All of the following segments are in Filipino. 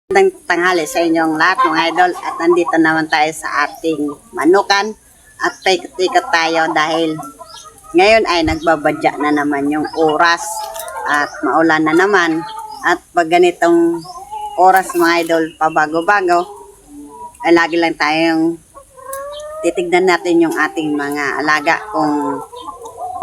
Magandang tanghali sa inyong lahat mga idol at nandito naman tayo sa ating manukan at paikot-ikot tayo dahil ngayon ay nagbabadya na naman yung oras at maulan na naman at pag ganitong oras mga idol pabago-bago ay lagi lang tayong titignan natin yung ating mga alaga kung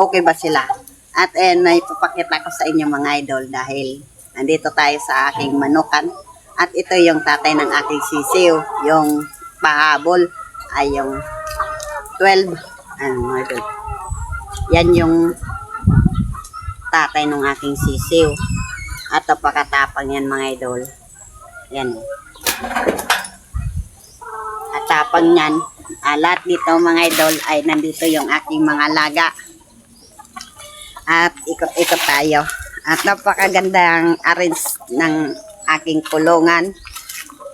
okay ba sila at may papakita ko sa inyo mga idol dahil nandito tayo sa aking manukan. At ito yung tatay ng aking sisiw. Yung pahabol ay yung 12. Ano ito? Yan yung tatay ng aking sisiw. At napakatapang yan mga idol. Yan. At tapang yan. Lahat dito mga idol ay nandito yung aking mga laga. At ikot-ikot tayo. At napakagandang arrange ng aking kulungan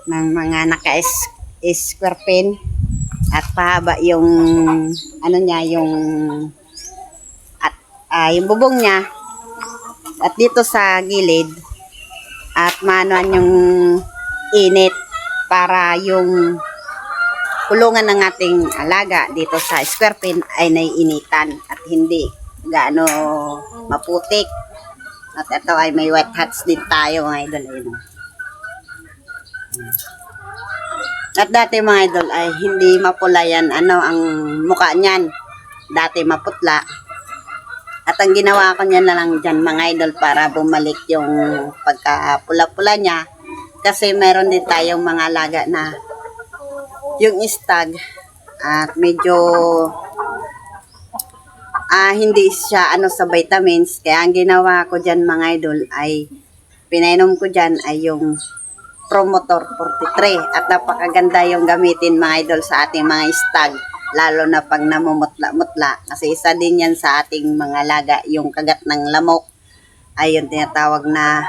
ng mga naka-square pin at pahaba yung ano niya yung at yung bubong niya at dito sa gilid at manuan yung init para yung kulungan ng ating alaga dito sa square pin ay naiinitan at hindi gaano maputik. At ito ay may wet hats din tayo mga idol. Ayun. At dati mga idol ay hindi mapula yan. Ano ang mukha niyan. Dati maputla. At ang ginawa ko niyan na lang dyan mga idol para bumalik yung pagka-pula-pula niya. Kasi meron din tayong mga alaga na yung stag at medyo hindi siya sa vitamins. Kaya ang ginawa ko dyan mga idol ay pinainom ko dyan ay yung Promotor 43. At napakaganda yung gamitin mga idol sa ating mga stag. Lalo na pag namumutla-mutla. Kasi isa din yan sa ating mga laga. Yung kagat ng lamok ay yung tinatawag na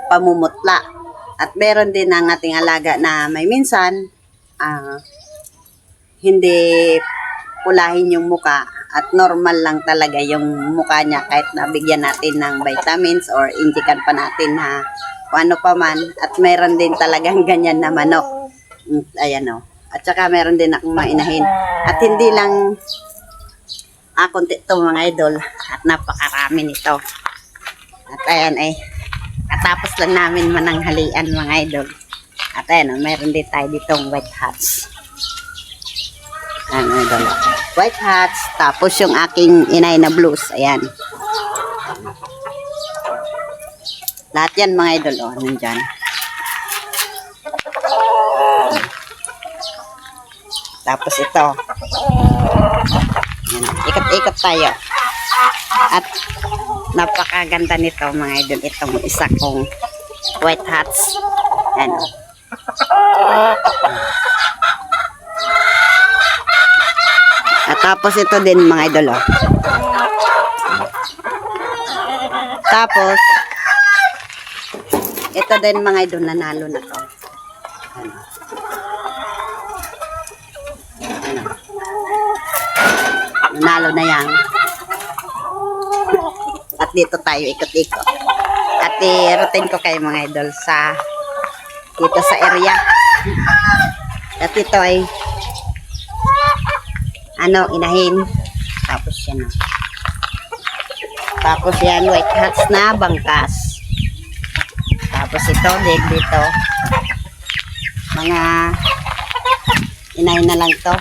pamumutla. At meron din ang ating alaga na may minsan hindi pulahin yung muka. At normal lang talaga yung mukha niya kahit nabigyan natin ng vitamins or injikan pa natin na kung ano pa man. At meron din talagang ganyan na manok. Ayan o. At saka meron din akong mainahin. At hindi lang konti ito mga idol. At napakarami nito. At ayan katapos lang namin mananghalian mga idol. At ayan meron din tayo ditong white hats. Ano idol? White hats, tapos yung aking inay na blues, ayan. Lahat yan mga idol, nandyan. Tapos ito. Ikot-ikot tayo. At napakaganda nito mga idol, itong isa kong white hats. Ayan. At tapos ito din mga idol. Tapos ito din mga idol, nanalo na to. Nanalo na yan. At dito tayo ikot-ikot. At i-routine ko kayo mga idol sa dito sa area. At ito ay inahin. Tapos yan Tapos yan, white hats na bangkas. Tapos ito, dito. Mga inahin na lang to.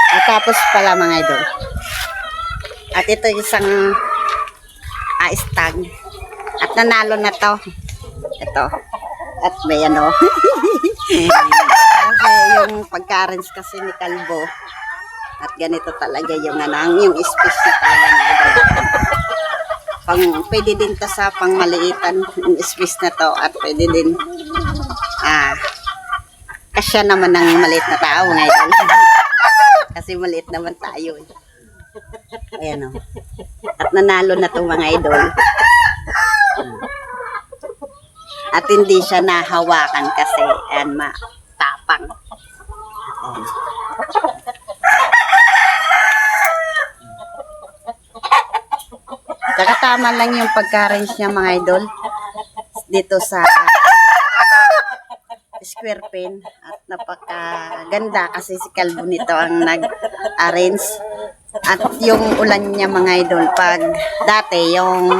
At tapos pala mga idol. At ito isang stag. At nanalo na to. Ito. At may kasi yung pagka-arrange kasi ni Kalbo at ganito talaga yung yung space na talaga na pwede din to sa pangmaliitan yung space na to at pwede din kasya naman ng maliit na tao ngayon kasi maliit naman tayo ayan at nanalo na to mga idol. At hindi siya nahawakan kasi matapang. Saka tama lang yung pagka-range niya mga idol. Dito sa square pin. At napakaganda kasi si Calvo nito ang nag-arrange. At yung ulan niya mga idol, pag dati yung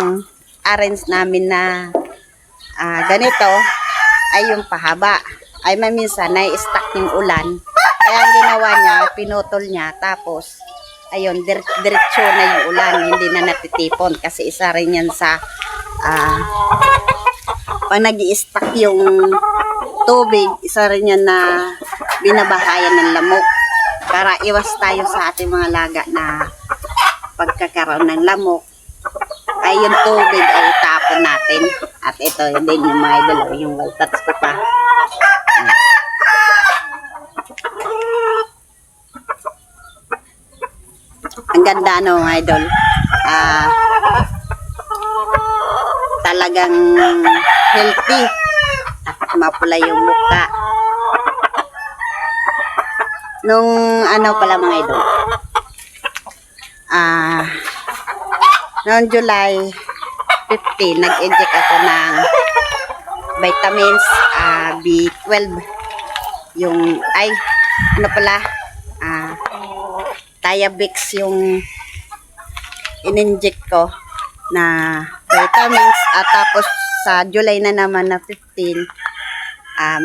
arrange namin na ganito ay yung pahaba. Ay maminsan na-stuck yung ulan. Kaya ang ginawa niya, pinutol niya. Tapos, ayun, diretsyo na yung ulan. Hindi na natitipon. Kasi isa rin yan sa pag nag-i-stuck yung tubig, isa rin yan na binabahayan ng lamok. Para iwas tayo sa ating mga laga na pagkakaroon ng lamok, ay yung tubig ay itapon natin. At ito, din yung mga idol, yung waltats ko pa. Ang ganda no mga idol. Talagang healthy. At mapula yung mukha. Nung ano pala mga idol. Noong July 15, nag-inject ako ng vitamins B12. Yung, ano pala, Diabix yung in-inject ko na vitamins. At tapos sa July na naman na 15,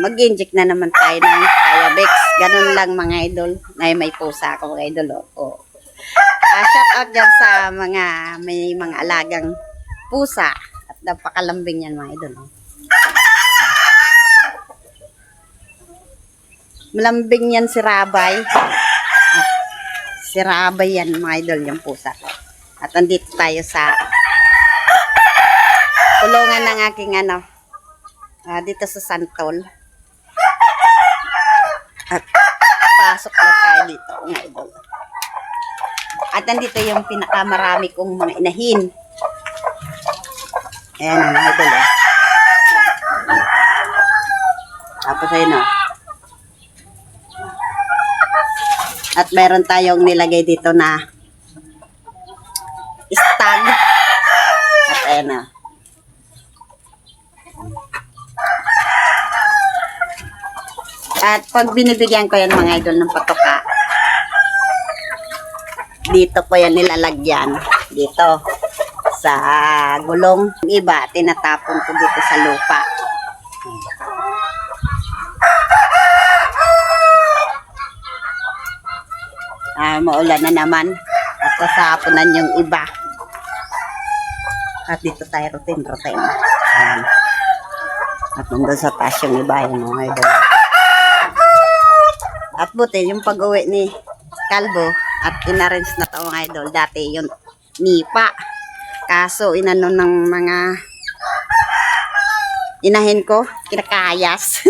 mag-inject na naman tayo ng Diabix. Ganun lang mga idol. Ngayon may pusa ako mga idol. Shout out dyan sa may mga alagang pusa. At napakalambing yan mga idol. Malambing yan si Rabay. Si Rabay yan mga idol yung pusa. At andito tayo sa kulungan ng aking dito sa Santol. At pasok na tayo dito mga idol. At nandito yung pinakamarami kong mga inahin. Ayan mga idol. Tapos ayun At meron tayong nilagay dito na stag. At ayan At pag binibigyan ko yan mga idol ng patoka, dito ko yan nilalagyan. Dito. Sa gulong. Iba, tinatapon ko dito sa lupa. Maulan na naman. At sasapunan yung iba. At dito tayo routine. At nandun sa taas yung iba yung mga idol. At buti yung pag-uwi ni Calvo at in-arrange na ito mga idol. Dati yung nipa. Kaso inano ng mga inahin ko, kinakayas.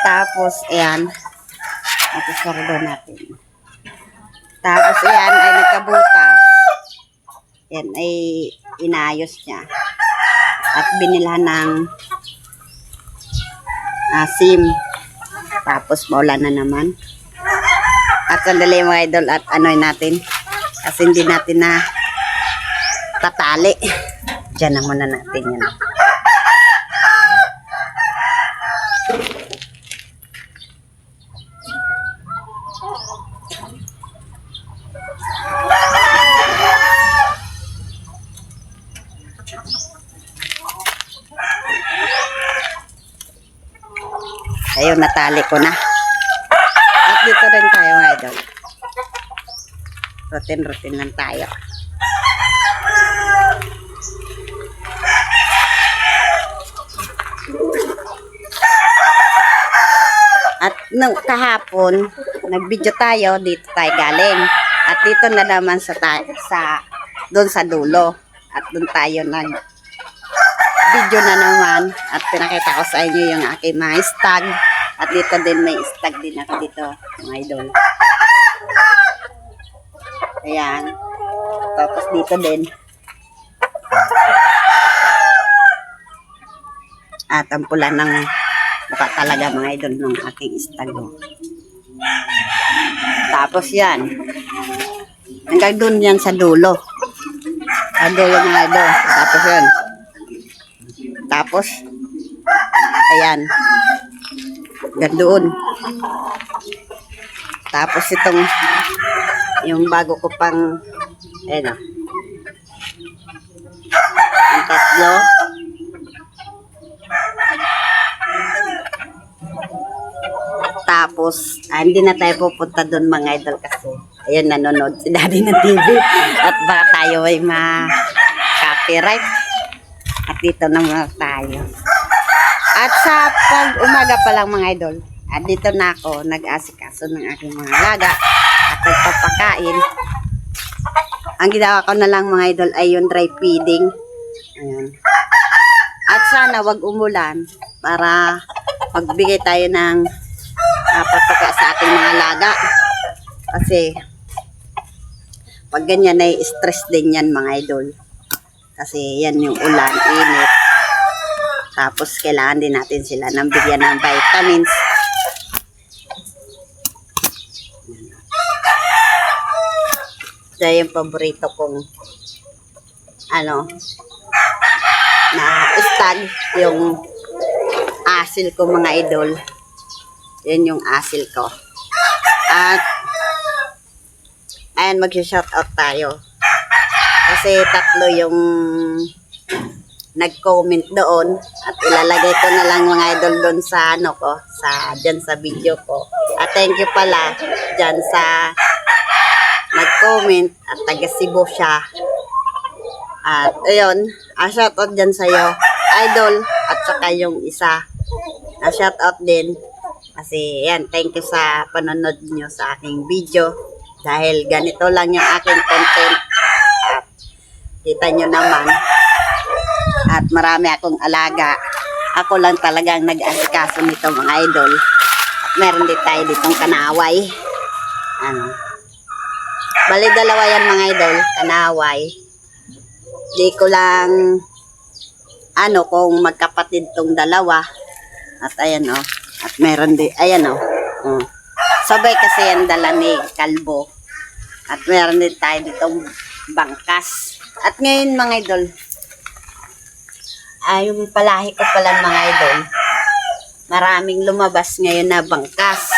Tapos ayan. At isarado natin. Tapos ayan ay nagkabutas. Yan ay inayos niya. At binilhan ng SIM. Tapos maulan na naman. At sandali mga idol at ano'y natin. Kasi hindi natin na tatali. Diyan na muna natin yan. Ayun, natali ko na. At dito rin tayo mga idol. Routine lang tayo. At nung kahapon, nag-video tayo, dito tayo galing. At dito na naman doon sa dulo. At doon tayo video na naman. At pinakita ko sa inyo yung aking mga stag. At dito din may stag din ako dito, mga idol. Ayan. Tapos dito din. At ang pula ng mukha talaga mga idol ng aking stag. Tapos yan. Hanggang doon yan sa dulo. Dulo mga idol. Tapos yun. Tapos, ayan. Gandoon. Tapos itong, yung bago ko pang, ayan o. Ang tatlo. Tapos, hindi na tayo pupunta doon mga idol kasi ayun, nanonood si Daddy ng TV at baka tayo ay ma-copyright. At dito na muna tayo. At sa pag-umaga pa lang mga idol, dito na ako nag-asikaso ng aking mga alaga at nagpapakain. Ang ginawa ko na lang mga idol ay yung dry feeding. Ayan. At sana wag umulan para magbigay tayo ng patuka sa ating mga alaga. Kasi pag ganyan ay stress din yan mga idol. Kasi yan yung ulan, init. Tapos kailangan din natin sila ng bigyan ng vitamins. Ito yung paborito kong na stag, yung asil ko mga idol. Yan yung asil ko. At ayan, mag-shoutout tayo. Kasi tatlo yung nag-comment doon at ilalagay ko na lang mga idol doon sa dyan sa video ko. At thank you pala dyan sa nag-comment at taga Cebu siya. At ayun, shoutout dyan sa'yo, idol, at saka yung isa. Shoutout din. Kasi yan, thank you sa panonood nyo sa aking video. Dahil ganito lang yung aking content. At kita nyo naman. At marami akong alaga. Ako lang talagang nag-asikaso nito mga idol. At meron din tayo ditong kanaway. Bali dalawa yan mga idol, kanaway. Di ko lang kung magkapatid tong dalawa. At ayan at meron din, ayan sabay kasi yan dala ni Kalbo. At meron din tayo ditong bangkas. At ngayon mga idol, yung palahi ko pala mga idol, maraming lumabas ngayon na bangkas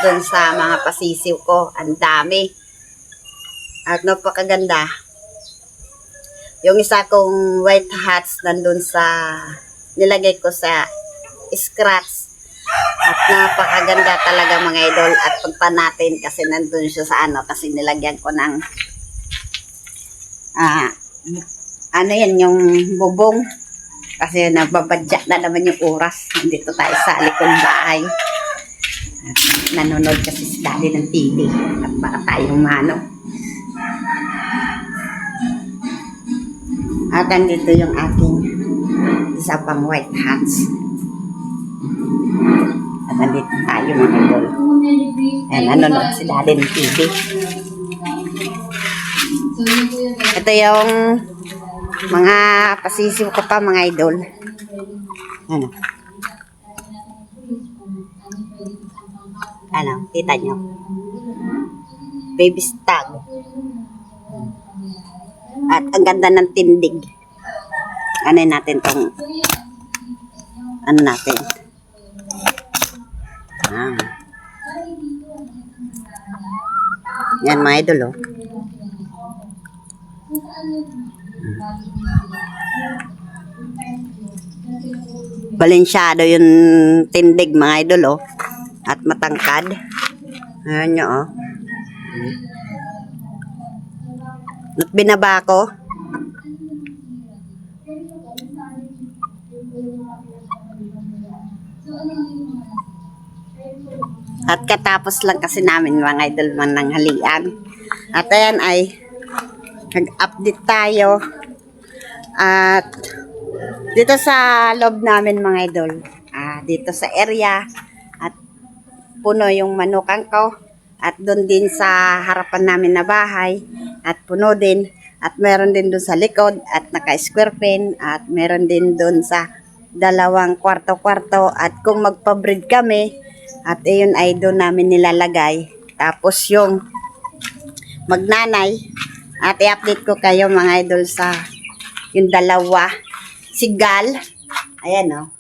doon sa mga pasisiw ko. Ang dami. At napakaganda. Yung isa kong white hats nandun sa, nilagay ko sa scratch. At napakaganda talaga mga idol. At punta natin kasi nandun siya sa kasi nilagyan ko ng yan yung bubong. Kasi nababadya na naman yung oras. Nandito tayo sa likod bahay. At nanonood kasi si Daddy ng TV. At baka tayong At andito yung aking isa pang white hats. At andito tayo mga idol. Ayan, nanonood si Daddy ng TV. Ito yung mga pasisiw ko pa mga idol. Kita nyo? Baby stag. At ang ganda ng tindig. Natin tong natin. Yan mga idol Balensyado yung tindig mga idol at matangkad. Ayan nyo At binaba ko. At katapos lang kasi namin mga idol mananghalian. At ayan ay nag-update tayo. At dito sa loob namin mga idol, dito sa area, at puno yung manukan ko. At doon din sa harapan namin na bahay, at puno din. At meron din doon sa likod, at naka-square pen, at meron din doon sa dalawang kwarto-kwarto. At kung magpa-breed kami, at ayun ay doon namin nilalagay. Tapos yung magnanay, At i-update ko kayo mga idol sa yung dalawa. Si Gal. Ayan o.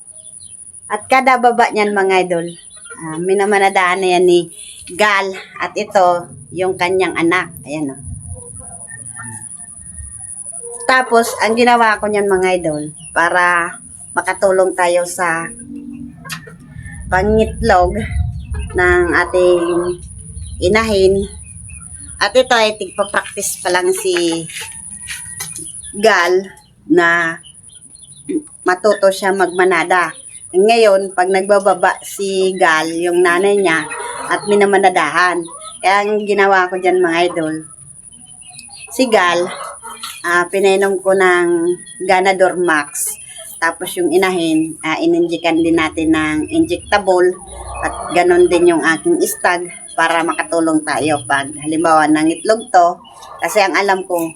At kada baba niyan mga idol. Minamanadaan na yan ni Gal. At ito yung kanyang anak. Ayan o. Tapos, ang ginawa ko niyan mga idol, para makatulong tayo sa pangitlog ng ating inahin. At ito ay tigpa-practice pa lang si Gal na matuto siya magmanada. Ngayon, pag nagbababa si Gal, yung nanay niya, at minamanadahan. Kaya ang ginawa ko dyan mga idol, si Gal, pinainom ko ng Ganador Max. Tapos yung inahin, ininjikan din natin ng injectable. At ganon din yung aking istag para makatulong tayo pag halimbawa ng itlog to. Kasi ang alam ko,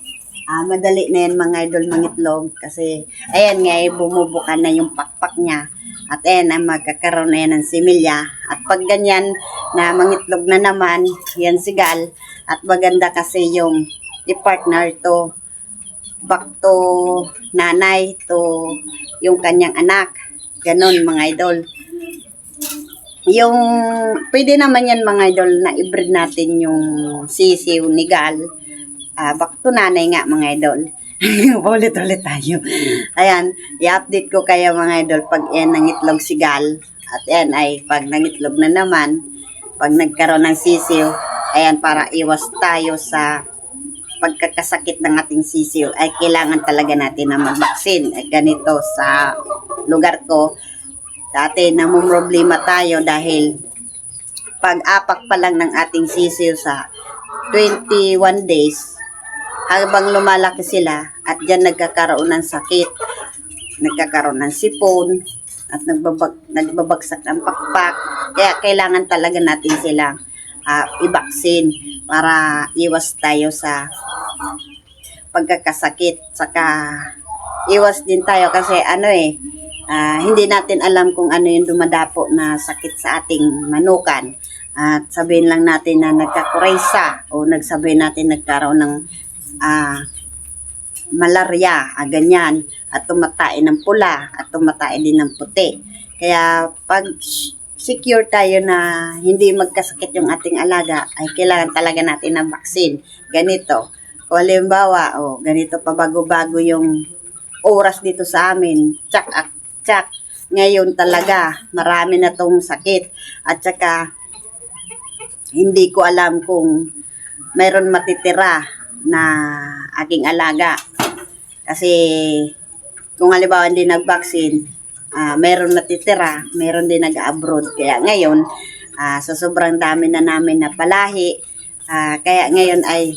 madali na yan mga idol mangitlog. Kasi ayan nga, bumubuka na yung pakpak niya. At ayan, magkakaroon na yan ng similya. At pag ganyan na mangitlog na naman, yan si Gal. At maganda kasi yung i-partner to back to nanay to yung kanyang anak. Ganon mga idol. Yung pwede naman yan mga idol na i-breed natin yung sisiw ni Gal. Back to nanay nga mga idol. Ulit-ulit tayo. Ayan, i-update ko kayo mga idol pag yan nangitlog si Gal. At yan ay pag nangitlog na naman, pag nagkaroon ng sisiw, ayan, para iwas tayo sa pagkakasakit ng ating sisiw, ay kailangan talaga natin na mag-vaccine. Ay ganito sa lugar ko, dati namumroblema tayo dahil pag-apak pa lang ng ating sisiw sa 21 days, habang lumalaki sila at dyan nagkakaroon ng sakit, nagkakaroon ng sipon, at nagbabagsak ng pakpak. Kaya kailangan talaga natin silang i-vaccine para iwas tayo sa pagkakasakit. Saka iwas din tayo kasi hindi natin alam kung ano yung dumadapo na sakit sa ating manukan. At sabihin lang natin na nagkakuresa o nagsabihin natin nagkaroon ng malaria, ganyan, at tumatay ng pula at tumatay din ng puti. Kaya pag secure tayo na hindi magkasakit yung ating alaga, ay kailangan talaga natin ng vaccine. Ganito. O halimbawa, ganito pa bago-bago yung oras dito sa amin. Tsak. Ngayon talaga, marami na tong sakit. At saka, hindi ko alam kung mayroon matitira na aking alaga. Kasi, kung halimbawa hindi nag-vaccine, meron natitira, meron din nag-abroad. Kaya ngayon, sa sobrang dami na namin na palahi, kaya ngayon ay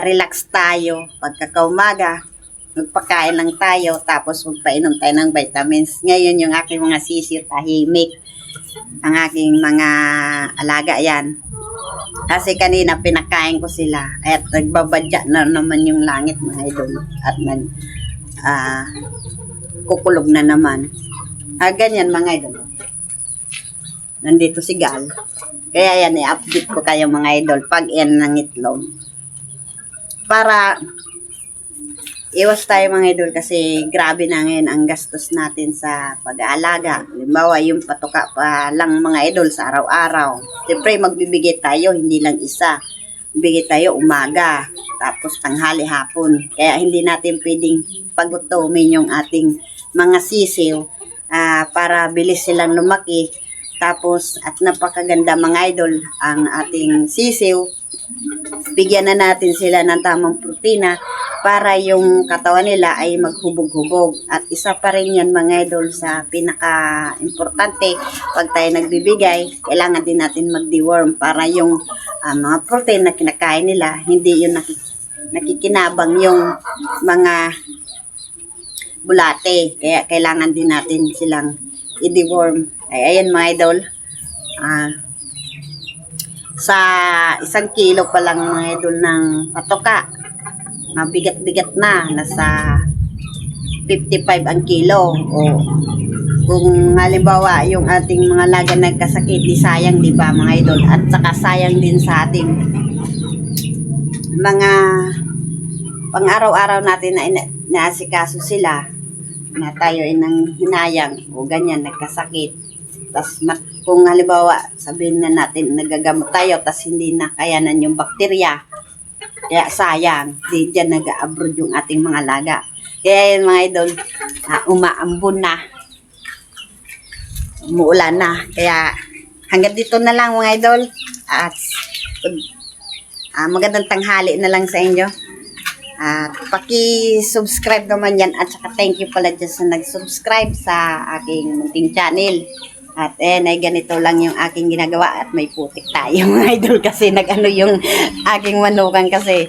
relax tayo. Pagkakaumaga, magpakain lang tayo, tapos magpainom tayo ng vitamins. Ngayon yung aking mga sisiw, tahimik. Ang aking mga alaga yan. Kasi kanina pinakain ko sila at nagbabadya na naman yung langit mga idol. At kukulog na naman. Ganyan mga idol. Nandito si Gal. Kaya yan, i-update ko kayo mga idol pag yan ng itlog. Para iwas tayo mga idol kasi grabe na ngayon ang gastos natin sa pag-aalaga. Halimbawa, yung patuka pa lang mga idol sa araw-araw. Siyempre, magbibigay tayo, hindi lang isa. Bigay tayo umaga, tapos tanghali hapon. Kaya hindi natin pwedeng pagutumin yung ating mga sisiw para bilis silang lumaki. Tapos, at napakaganda mga idol, ang ating sisiw. Bigyan na natin sila ng tamang protina para yung katawan nila ay maghubog-hubog. At isa pa rin yan mga idol sa pinaka-importante. Pag tayo nagbibigay, kailangan din natin mag-deworm para yung mga protein na kinakain nila, hindi yung nakikinabang yung mga bulate. Kaya kailangan din natin silang i-deworm. Ay, ayan mga idol. Sa 1 kilo pa lang mga idol ng patoka, mabigat-bigat na, nasa 55 ang kilo. O kung halimbawa yung ating mga laga nagkasakit, di sayang, di ba mga idol? At saka sayang din sa ating mga pang araw-araw natin na naasikaso sila na tayo ay nang hinayang o ganyan, nagkasakit. Tas kung halimbawa, sabihin na natin nagagamot tayo tas hindi na kayanan yung bakterya, kaya sayang, di dyan nag-abroad yung ating mga alaga. Kaya yun mga idol, umaambon na, umuulan na. Kaya hanggang dito na lang mga idol. At magandang tanghali na lang sa inyo. At paki-subscribe naman yan. At saka thank you pala dyan sa nag-subscribe sa aking munting channel. At ay ganito lang yung aking ginagawa. At may putik tayo mga idol kasi nag-ano yung aking manukan kasi.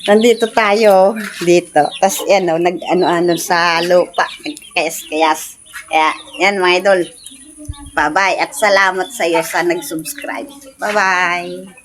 Nandito tayo dito. Tapos nag-ano-ano sa lupa. Nagkayas-kayas. Kaya yan mga idol. Bye-bye at salamat sa iyo sa nag-subscribe. Bye-bye.